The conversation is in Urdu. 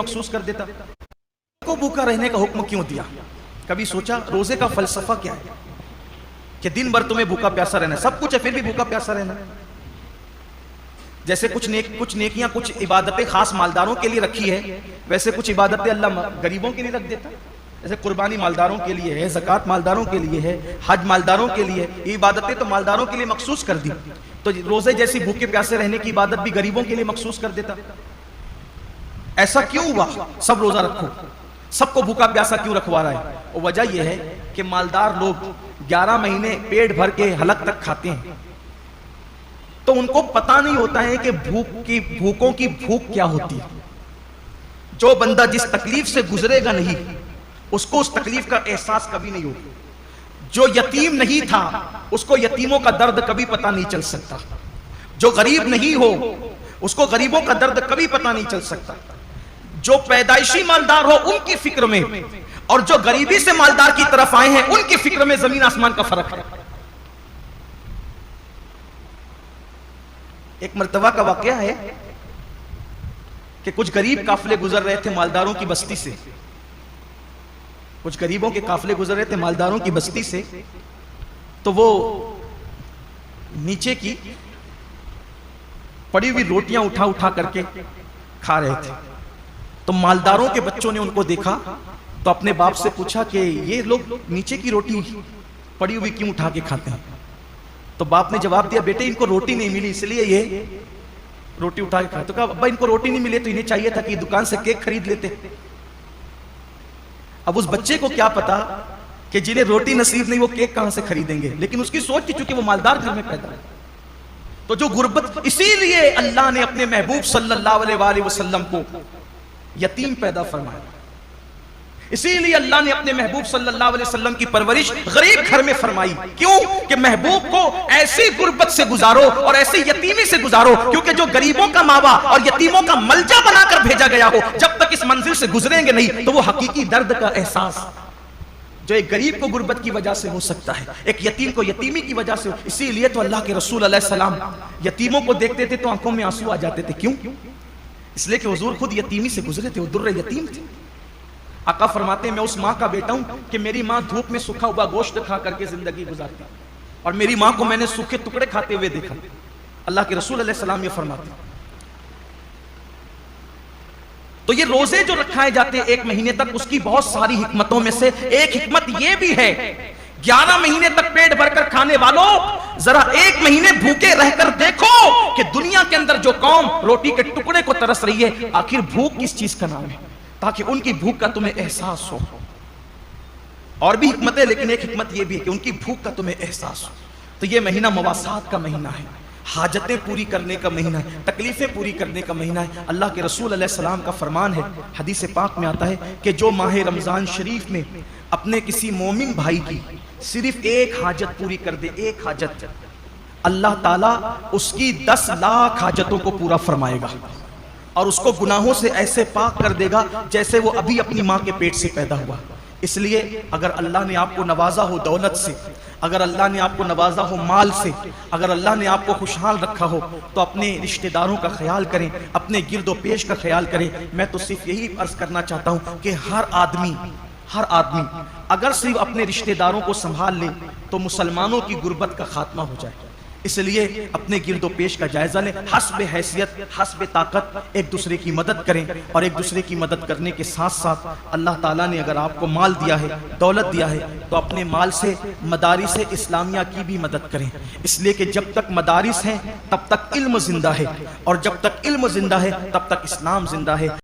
مخصوص کر دیتا؟ کو بھوکا رہنے کا حکم کیوں دیا؟ کبھی سوچا روزے کا فلسفہ کیا ہے کہ دن بھر تمہیں بھوکا پیاسا رہنا ہے، سب کچھ ہے پھر بھی بھوکا پیاسا رہنا ہے؟ جیسے کچھ نیکیاں کچھ عبادتیں خاص مالداروں کے لیے رکھی ہے، ویسے کچھ عبادتیں اللہ غریبوں کے لیے رکھ دیتا. جیسے قربانی مالداروں کے لیے ہے، زکوٰۃ مالداروں کے لیے ہے، حج مالداروں کے لیے، یہ عبادتیں تو مالداروں کے لیے مخصوص کر دی، تو روزے جیسی بھوکے پیاسے رہنے کی عبادت بھی غریبوں کے لیے مخصوص کر دیتا. ایسا کیوں ہوا؟ سب روزہ رکھو، سب کو بھوکا پیاسا کیوں رکھوا رہا ہے؟ اور وجہ یہ ہے کہ مالدار لوگ 11 مہینے پیٹ بھر کے حلق تک کھاتے ہیں، تو ان کو پتہ نہیں ہوتا ہے کہ بھوکوں کی بھوک کیا ہوتی ہے. جو بندہ جس تکلیف سے گزرے گا نہیں، اس کو اس تکلیف کا احساس کبھی نہیں ہوگا. جو یتیم نہیں تھا اس کو یتیموں کا درد کبھی پتہ نہیں چل سکتا. جو غریب نہیں ہو اس کو غریبوں کا درد کبھی پتہ نہیں چل سکتا. جو پیدائشی مالدار ہو ان کی فکر میں، اور جو غریبی سے مالدار کی طرف آئے ہیں ان کی فکر میں زمین آسمان کا فرق ہے. ایک مرتبہ کا واقعہ ہے کہ کچھ غریب قافلے گزر رہے تھے مالداروں کی بستی سے. کچھ غریبوں کے قافلے گزر رہے تھے مالداروں کی بستی سے، تو وہ نیچے کی پڑی ہوئی روٹیاں اٹھا کر کے کھا رہے تھے. تو مالداروں کے بچوں نے ان کو دیکھا تو اپنے باپ سے پوچھا کہ یہ لوگ نیچے کی روٹی پڑی ہوئی کیوں اٹھا کے کھاتے ہیں؟ تو باپ نے جواب دیا، بیٹے ان کو روٹی نہیں ملی اس لیے یہ روٹی اٹھا کے کھاتے. تو کہا ابا ان کو روٹی نہیں ملے تو انہیں چاہیے تھا کہ دکان سے کیک خرید لیتے. اب اس بچے کو کیا پتا کہ جنہیں روٹی نصیب نہیں وہ کیک کہاں سے خریدیں گے، لیکن اس کی سوچ کی چونکہ وہ مالدار گھر میں پیدا ہے. تو جو غربت، اسی لیے اللہ نے اپنے محبوب صلی اللہ علیہ وآلہ وسلم کو یتیم پیدا فرمایا. اسی لیے اللہ نے اپنے محبوب صلی اللہ علیہ وسلم کی پرورش غریب گھر میں فرمائی. کیوں کہ محبوب کو ایسی غربت سے گزارو اور ایسی یتیمی سے گزارو، کیونکہ جو غریبوں کا ماوا اور یتیموں کا ملجا بنا کر بھیجا گیا ہو، جب تک اس منزل سے گزریں گے نہیں تو وہ حقیقی درد کا احساس جو ایک غریب کو غربت کی وجہ سے ہو سکتا ہے، ایک یتیم کو یتیمی کی وجہ سے ہو. اسی لیے تو اللہ کے رسول علیہ السلام یتیموں کو دیکھتے تھے تو آنکھوں میں آنسو آ جاتے تھے. کیوں؟ اس لیے کہ حضور خود یتیمی سے گزرے تھے، وہ در یتیم تھے. آقا فرماتے ہیں میں اس ماں کا بیٹا ہوں کہ میری ماں دھوپ میں سوکھا ہوا گوشت کھا کر کے زندگی گزارتی، اور میری ماں کو میں نے سوکھے ٹکڑے کھاتے ہوئے دیکھا. اللہ کے رسول علیہ السلام یہ فرماتے ہیں. تو یہ روزے جو رکھائے جاتے ہیں 1 مہینے تک، اس کی بہت ساری حکمتوں میں سے ایک حکمت یہ بھی ہے 11 مہینے تک پیٹ بھر کر کھانے والوں ذرا 1 مہینے بھوکے رہ کر دیکھو کہ دنیا کے اندر جو قوم روٹی کے ٹکڑے کو ترس رہی ہے آخر بھوک کس چیز کا نام ہے، تاکہ ان کی بھوک کا تمہیں احساس ہو. اور بھی حکمتیں، لیکن ایک حکمت یہ بھی ہے کہ ان کی بھوک کا تمہیں احساس ہو. تو یہ مہینہ مواسات کا مہینہ ہے، حاجتیں پوری کرنے کا مہینہ ہے، تکلیفیں پوری کرنے کا مہینہ ہے. اللہ کے رسول علیہ السلام کا فرمان ہے، حدیث پاک میں آتا ہے کہ جو ماہ رمضان شریف میں اپنے کسی مومن بھائی کی صرف ایک حاجت پوری کر دے، ایک حاجت، اللہ تعالیٰ اس کی 10 لاکھ حاجتوں کو پورا فرمائے گا، اور اس کو گناہوں سے ایسے پاک کر دے گا جیسے وہ ابھی اپنی ماں کے پیٹ سے پیدا ہوا. اس لیے اگر اللہ نے آپ کو نوازا ہو دولت سے، اگر اللہ نے آپ کو نوازا ہو مال سے، اگر اللہ نے آپ کو خوشحال رکھا ہو تو اپنے رشتہ داروں کا خیال کریں، اپنے گرد و پیش کا خیال کریں. میں تو صرف یہی عرض کرنا چاہتا ہوں کہ ہر آدمی اگر صرف اپنے رشتہ داروں کو سنبھال لے تو مسلمانوں کی غربت کا خاتمہ ہو جائے. اس لیے اپنے گرد و پیش کا جائزہ لیں، حسب حیثیت حسب طاقت ایک دوسرے کی مدد کریں، اور ایک دوسرے کی مدد کرنے کے ساتھ ساتھ اللہ تعالیٰ نے اگر آپ کو مال دیا ہے، دولت دیا ہے، تو اپنے مال سے مدارس اسلامیہ کی بھی مدد کریں. اس لیے کہ جب تک مدارس ہیں تب تک علم زندہ ہے، اور جب تک علم زندہ ہے تب تک اسلام زندہ ہے.